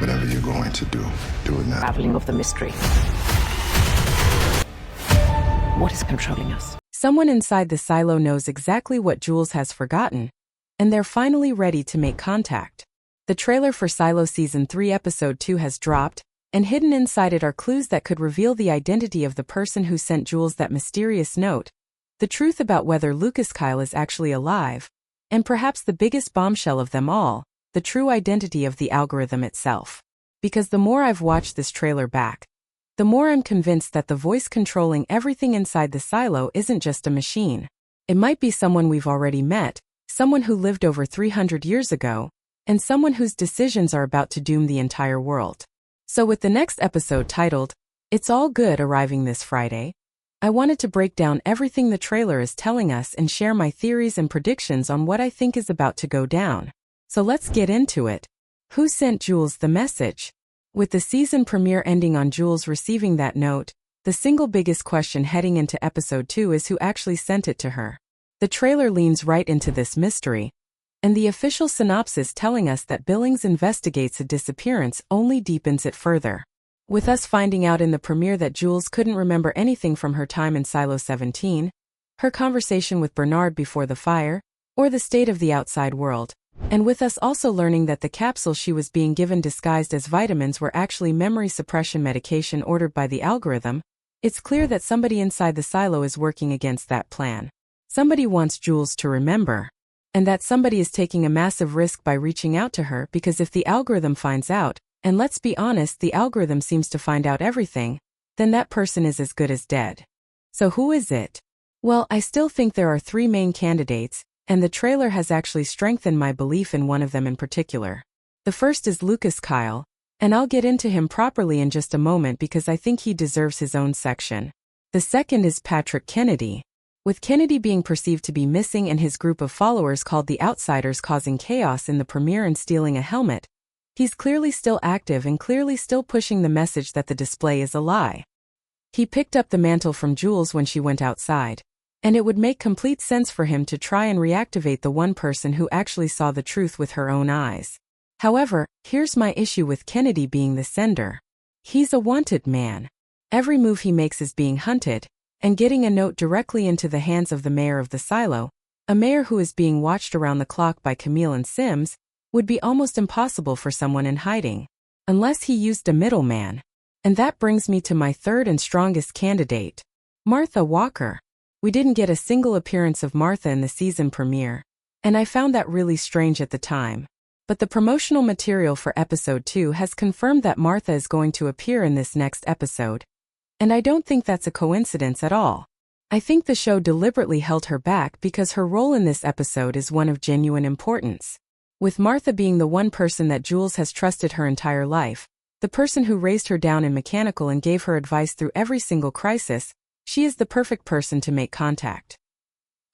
Whatever you're going to do it now. Unraveling of the mystery. What is controlling us? Someone inside the silo knows exactly what Jules has forgotten, and they're finally ready to make contact. The trailer for Silo Season 3 Episode 2 has dropped, and hidden inside it are clues that could reveal the identity of the person who sent Jules that mysterious note, the truth about whether Lucas Kyle is actually alive, and perhaps the biggest bombshell of them all, the true identity of the algorithm itself. Because the more I've watched this trailer back, the more I'm convinced that the voice controlling everything inside the silo isn't just a machine. It might be someone we've already met, someone who lived over 300 years ago, and someone whose decisions are about to doom the entire world. So with the next episode titled, It's All Good arriving this Friday, I wanted to break down everything the trailer is telling us and share my theories and predictions on what I think is about to go down. So let's get into it. Who sent Jules the message? With the season premiere ending on Jules receiving that note, the single biggest question heading into episode 2 is who actually sent it to her. The trailer leans right into this mystery, and the official synopsis telling us that Billings investigates a disappearance only deepens it further. With us finding out in the premiere that Jules couldn't remember anything from her time in Silo 17, her conversation with Bernard before the fire, or the state of the outside world, and with us also learning that the capsules she was being given disguised as vitamins were actually memory suppression medication ordered by the algorithm, it's clear that somebody inside the silo is working against that plan. Somebody wants Jules to remember. And that somebody is taking a massive risk by reaching out to her because if the algorithm finds out, and let's be honest, the algorithm seems to find out everything, then that person is as good as dead. So who is it? Well, I still think there are 3 main candidates, and the trailer has actually strengthened my belief in one of them in particular. The first is Lucas Kyle, and I'll get into him properly in just a moment because I think he deserves his own section. The second is Patrick Kennedy. With Kennedy being perceived to be missing and his group of followers called the Outsiders causing chaos in the premiere and stealing a helmet, he's clearly still active and clearly still pushing the message that the display is a lie. He picked up the mantle from Jules when she went outside, and it would make complete sense for him to try and reactivate the one person who actually saw the truth with her own eyes. However, here's my issue with Kennedy being the sender. He's a wanted man. Every move he makes is being hunted, and getting a note directly into the hands of the mayor of the silo, a mayor who is being watched around the clock by Camille and Sims, would be almost impossible for someone in hiding, unless he used a middleman. And that brings me to my third and strongest candidate, Martha Walker. We didn't get a single appearance of Martha in the season premiere, and I found that really strange at the time. But the promotional material for episode 2 has confirmed that Martha is going to appear in this next episode. And I don't think that's a coincidence at all. I think the show deliberately held her back because her role in this episode is one of genuine importance. With Martha being the one person that Jules has trusted her entire life, the person who raised her down in mechanical and gave her advice through every single crisis, she is the perfect person to make contact.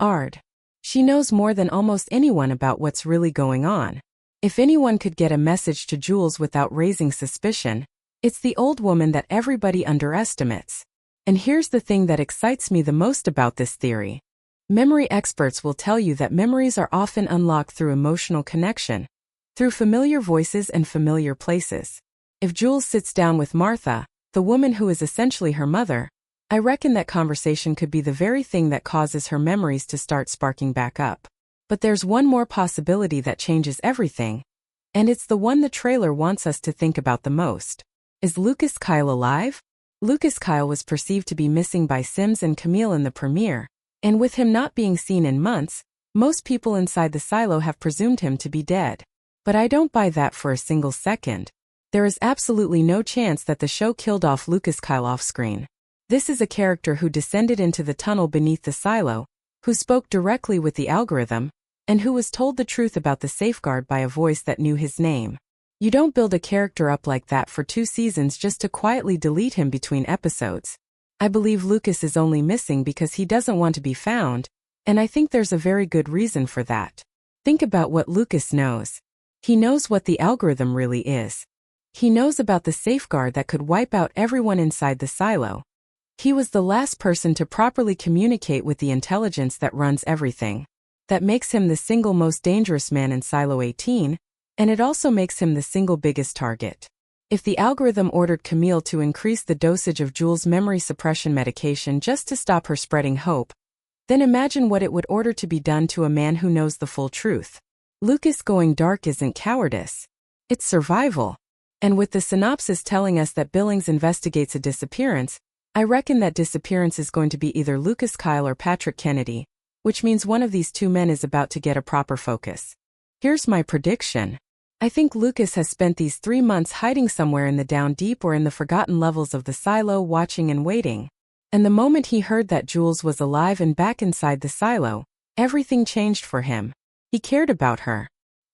Ard. She knows more than almost anyone about what's really going on. If anyone could get a message to Jules without raising suspicion, it's the old woman that everybody underestimates. And here's the thing that excites me the most about this theory. Memory experts will tell you that memories are often unlocked through emotional connection, through familiar voices and familiar places. If Jules sits down with Martha, the woman who is essentially her mother, I reckon that conversation could be the very thing that causes her memories to start sparking back up. But there's one more possibility that changes everything, and it's the one the trailer wants us to think about the most. Is Lucas Kyle alive? Lucas Kyle was perceived to be missing by Sims and Camille in the premiere, and with him not being seen in months, most people inside the silo have presumed him to be dead. But I don't buy that for a single second. There is absolutely no chance that the show killed off Lucas Kyle off-screen. This is a character who descended into the tunnel beneath the silo, who spoke directly with the algorithm, and who was told the truth about the safeguard by a voice that knew his name. You don't build a character up like that for 2 seasons just to quietly delete him between episodes. I believe Lucas is only missing because he doesn't want to be found, and I think there's a very good reason for that. Think about what Lucas knows. He knows what the algorithm really is. He knows about the safeguard that could wipe out everyone inside the silo. He was the last person to properly communicate with the intelligence that runs everything. That makes him the single most dangerous man in Silo 18, and it also makes him the single biggest target. If the algorithm ordered Camille to increase the dosage of Jules' memory suppression medication just to stop her spreading hope, then imagine what it would order to be done to a man who knows the full truth. Lucas going dark isn't cowardice. It's survival. And with the synopsis telling us that Billings investigates a disappearance, I reckon that disappearance is going to be either Lucas Kyle or Patrick Kennedy, which means one of these two men is about to get a proper focus. Here's my prediction. I think Lucas has spent these 3 months hiding somewhere in the down deep or in the forgotten levels of the silo, watching and waiting. And the moment he heard that Jules was alive and back inside the silo, everything changed for him. He cared about her.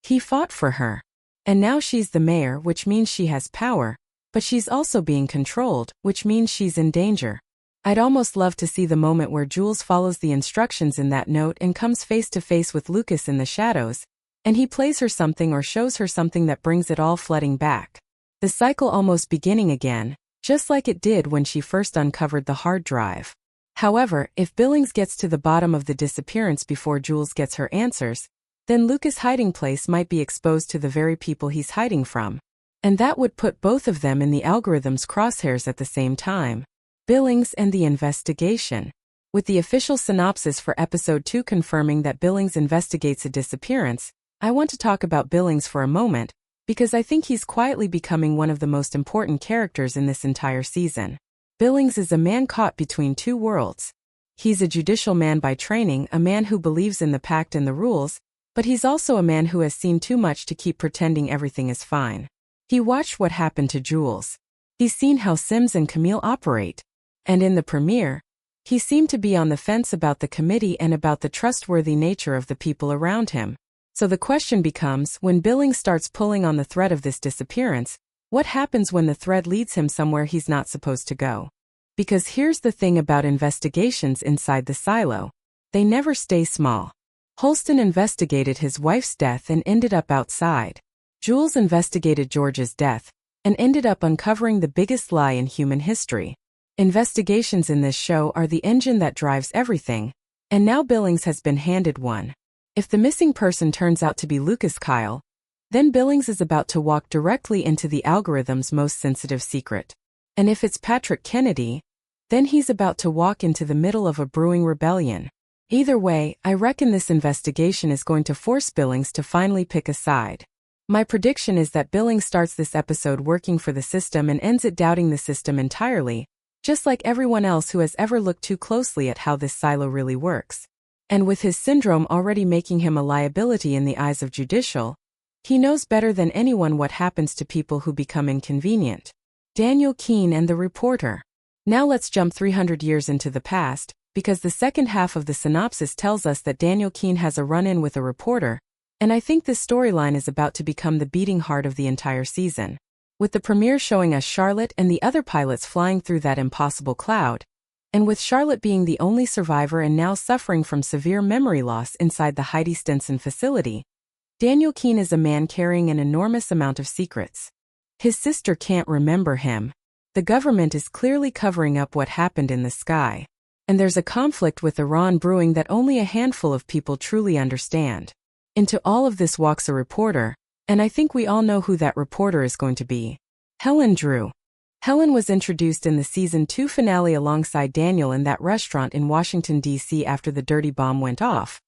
He fought for her. And now she's the mayor, which means she has power, but she's also being controlled, which means she's in danger. I'd almost love to see the moment where Jules follows the instructions in that note and comes face to face with Lucas in the shadows, and he plays her something or shows her something that brings it all flooding back. The cycle almost beginning again, just like it did when she first uncovered the hard drive. However, if Billings gets to the bottom of the disappearance before Jules gets her answers, then Lucas' hiding place might be exposed to the very people he's hiding from. And that would put both of them in the algorithm's crosshairs at the same time. Billings and the investigation. With the official synopsis for episode 2 confirming that Billings investigates a disappearance, I want to talk about Billings for a moment, because I think he's quietly becoming one of the most important characters in this entire season. Billings is a man caught between two worlds. He's a judicial man by training, a man who believes in the pact and the rules, but he's also a man who has seen too much to keep pretending everything is fine. He watched what happened to Jules. He's seen how Sims and Camille operate. And in the premiere, he seemed to be on the fence about the committee and about the trustworthy nature of the people around him. So the question becomes, when Billings starts pulling on the thread of this disappearance, what happens when the thread leads him somewhere he's not supposed to go? Because here's the thing about investigations inside the silo. They never stay small. Holston investigated his wife's death and ended up outside. Jules investigated George's death and ended up uncovering the biggest lie in human history. Investigations in this show are the engine that drives everything, and now Billings has been handed one. If the missing person turns out to be Lucas Kyle, then Billings is about to walk directly into the algorithm's most sensitive secret. And if it's Patrick Kennedy, then he's about to walk into the middle of a brewing rebellion. Either way, I reckon this investigation is going to force Billings to finally pick a side. My prediction is that Billings starts this episode working for the system and ends it doubting the system entirely, just like everyone else who has ever looked too closely at how this silo really works. And with his syndrome already making him a liability in the eyes of judicial, he knows better than anyone what happens to people who become inconvenient. Daniel Keene and the reporter. Now let's jump 300 years into the past, because the second half of the synopsis tells us that Daniel Keene has a run-in with a reporter, and I think this storyline is about to become the beating heart of the entire season. With the premiere showing us Charlotte and the other pilots flying through that impossible cloud, and with Charlotte being the only survivor and now suffering from severe memory loss inside the Heidi Stenson facility, Daniel Keene is a man carrying an enormous amount of secrets. His sister can't remember him. The government is clearly covering up what happened in the sky. And there's a conflict with Iran brewing that only a handful of people truly understand. Into all of this walks a reporter, and I think we all know who that reporter is going to be. Helen Drew. Helen was introduced in the season 2 finale alongside Daniel in that restaurant in Washington, D.C. after the dirty bomb went off.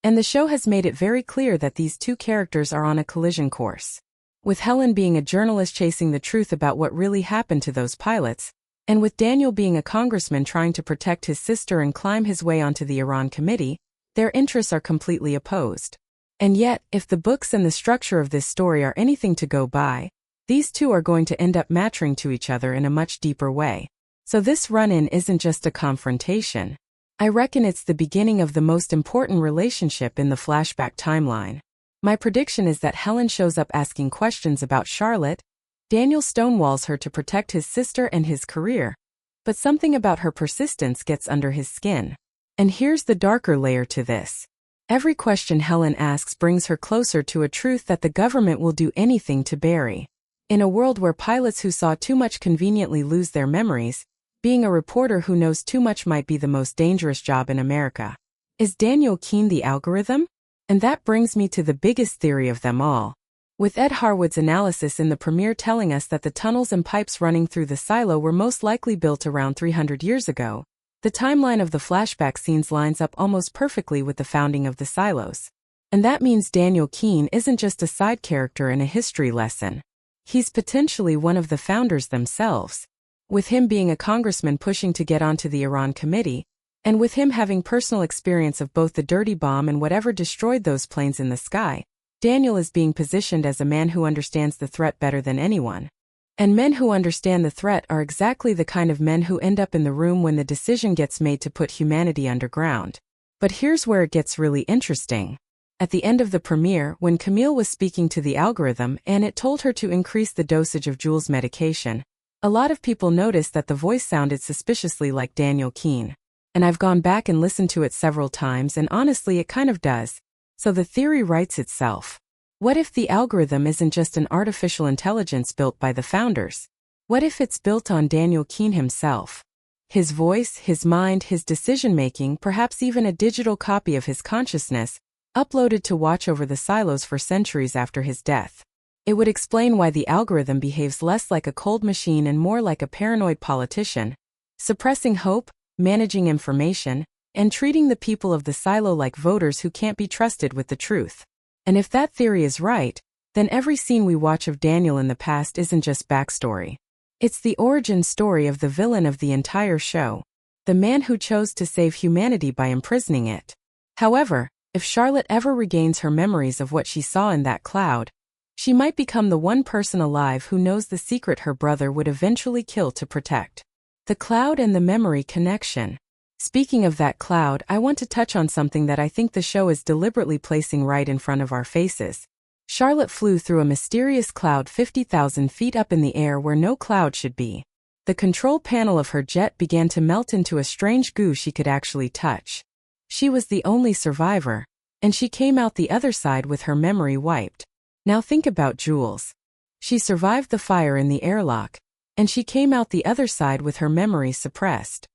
And the show has made it very clear that these two characters are on a collision course. With Helen being a journalist chasing the truth about what really happened to those pilots, and with Daniel being a congressman trying to protect his sister and climb his way onto the Iran committee, their interests are completely opposed. And yet, if the books and the structure of this story are anything to go by, these two are going to end up matching to each other in a much deeper way. So this run-in isn't just a confrontation. I reckon it's the beginning of the most important relationship in the flashback timeline. My prediction is that Helen shows up asking questions about Charlotte. Daniel stonewalls her to protect his sister and his career, but something about her persistence gets under his skin. And here's the darker layer to this. Every question Helen asks brings her closer to a truth that the government will do anything to bury. In a world where pilots who saw too much conveniently lose their memories, being a reporter who knows too much might be the most dangerous job in America. Is Daniel Keene the algorithm? And that brings me to the biggest theory of them all. with Ed Harwood's analysis in the premiere telling us that the tunnels and pipes running through the silo were most likely built around 300 years ago. The timeline of the flashback scenes lines up almost perfectly with the founding of the silos. And that means Daniel Keene isn't just a side character in a history lesson. He's potentially one of the founders themselves, with him being a congressman pushing to get onto the Iran committee, and with him having personal experience of both the dirty bomb and whatever destroyed those planes in the sky. Daniel is being positioned as a man who understands the threat better than anyone. And men who understand the threat are exactly the kind of men who end up in the room when the decision gets made to put humanity underground. But here's where it gets really interesting. At the end of the premiere, when Camille was speaking to the algorithm and it told her to increase the dosage of Jules' medication, a lot of people noticed that the voice sounded suspiciously like Daniel Keene. And I've gone back and listened to it several times, and honestly it kind of does. So the theory writes itself. What if the algorithm isn't just an artificial intelligence built by the founders? What if it's built on Daniel Keene himself? His voice, his mind, his decision-making, perhaps even a digital copy of his consciousness, uploaded to watch over the silos for centuries after his death. It would explain why the algorithm behaves less like a cold machine and more like a paranoid politician, suppressing hope, managing information, and treating the people of the silo like voters who can't be trusted with the truth. And if that theory is right, then every scene we watch of Daniel in the past isn't just backstory. It's the origin story of the villain of the entire show, the man who chose to save humanity by imprisoning it. However, if Charlotte ever regains her memories of what she saw in that cloud, she might become the one person alive who knows the secret her brother would eventually kill to protect. The cloud and the memory connection. Speaking of that cloud, I want to touch on something that I think the show is deliberately placing right in front of our faces. Charlotte flew through a mysterious cloud 50,000 feet up in the air where no cloud should be. The control panel of her jet began to melt into a strange goo she could actually touch. She was the only survivor, and she came out the other side with her memory wiped. Now think about Jules. She survived the fire in the airlock, and she came out the other side with her memory suppressed.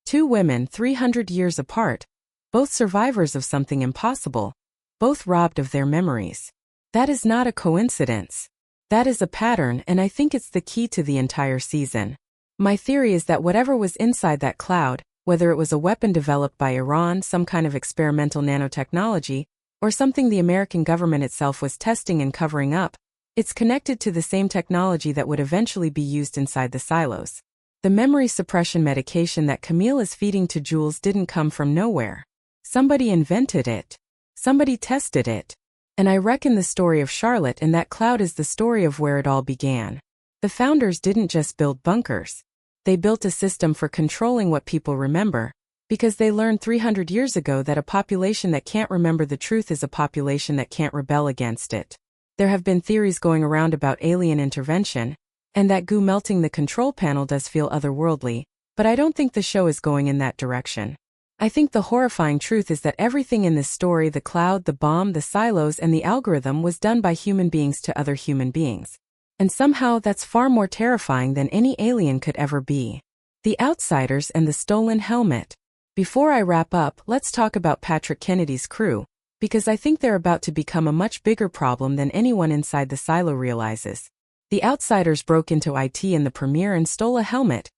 Two women 300 years apart, both survivors of something impossible, both robbed of their memories. That is not a coincidence. That is a pattern, and I think it's the key to the entire season. My theory is that whatever was inside that cloud, whether it was a weapon developed by Iran, some kind of experimental nanotechnology, or something the American government itself was testing and covering up, it's connected to the same technology that would eventually be used inside the silos. The memory suppression medication that Camille is feeding to Jules didn't come from nowhere. Somebody invented it. Somebody tested it. And I reckon the story of Charlotte and that cloud is the story of where it all began. The founders didn't just build bunkers. They built a system for controlling what people remember, because they learned 300 years ago that a population that can't remember the truth is a population that can't rebel against it. There have been theories going around about alien intervention, and that goo melting the control panel does feel otherworldly, but I don't think the show is going in that direction. I think the horrifying truth is that everything in this story, the cloud, the bomb, the silos, and the algorithm, was done by human beings to other human beings. And somehow that's far more terrifying than any alien could ever be. The Outsiders and the stolen helmet. Before I wrap up, let's talk about Patrick Kennedy's crew, because I think they're about to become a much bigger problem than anyone inside the silo realizes. The Outsiders broke into IT in the premiere and stole a helmet,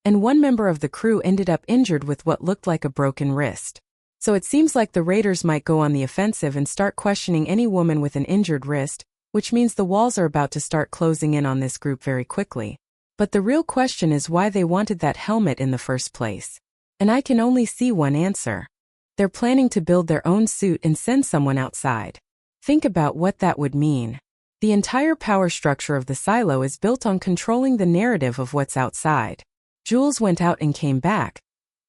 and one member of the crew ended up injured with what looked like a broken wrist. So it seems like the Raiders might go on the offensive and start questioning any woman with an injured wrist, which means the walls are about to start closing in on this group very quickly. But the real question is why they wanted that helmet in the first place. And I can only see one answer. They're planning to build their own suit and send someone outside. Think about what that would mean. The entire power structure of the silo is built on controlling the narrative of what's outside. Jules went out and came back,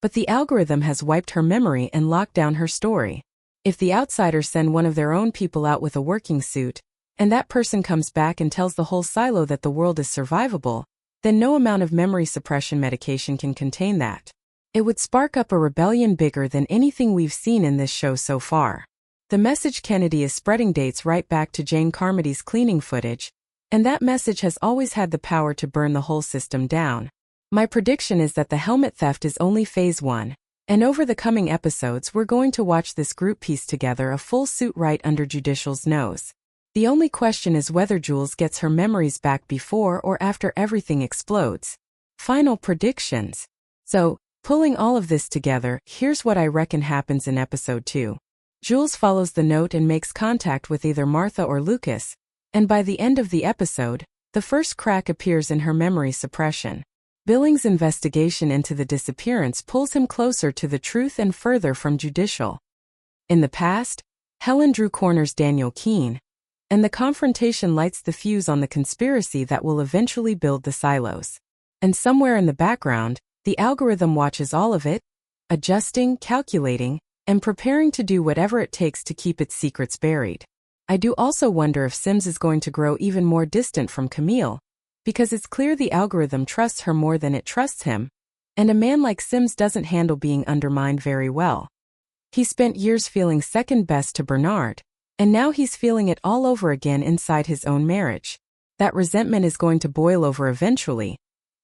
but the algorithm has wiped her memory and locked down her story. If the Outsiders send one of their own people out with a working suit, and that person comes back and tells the whole silo that the world is survivable, then no amount of memory suppression medication can contain that. It would spark up a rebellion bigger than anything we've seen in this show so far. The message Kennedy is spreading dates right back to Jane Carmody's cleaning footage, and that message has always had the power to burn the whole system down. My prediction is that the helmet theft is only phase 1, and over the coming episodes we're going to watch this group piece together a full suit right under Judicial's nose. The only question is whether Jules gets her memories back before or after everything explodes. Final predictions. So, pulling all of this together, here's what I reckon happens in episode 2. Jules follows the note and makes contact with either Martha or Lucas, and by the end of the episode, the first crack appears in her memory suppression. Billings' investigation into the disappearance pulls him closer to the truth and further from judicial. In the past, Helen Drew corners Daniel Keene, and the confrontation lights the fuse on the conspiracy that will eventually build the silos. And somewhere in the background, the algorithm watches all of it, adjusting, calculating, and preparing to do whatever it takes to keep its secrets buried. I do also wonder if Sims is going to grow even more distant from Camille, because it's clear the algorithm trusts her more than it trusts him, and a man like Sims doesn't handle being undermined very well. He spent years feeling second best to Bernard, and now he's feeling it all over again inside his own marriage. That resentment is going to boil over eventually,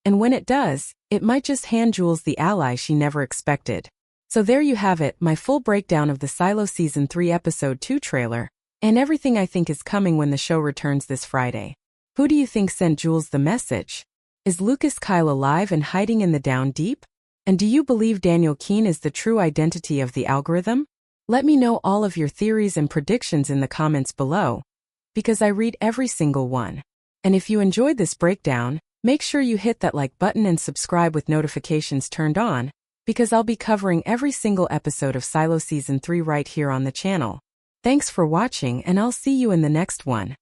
and when it does, it might just hand Jules the ally she never expected. So there you have it, my full breakdown of the Silo Season 3 Episode 2 trailer, and everything I think is coming when the show returns this Friday. Who do you think sent Jules the message? Is Lucas Kyle alive and hiding in the down deep? And do you believe Daniel Keene is the true identity of the algorithm? Let me know all of your theories and predictions in the comments below, because I read every single one. And if you enjoyed this breakdown, make sure you hit that like button and subscribe with notifications turned on, because I'll be covering every single episode of Silo Season 3 right here on the channel. Thanks for watching, and I'll see you in the next one.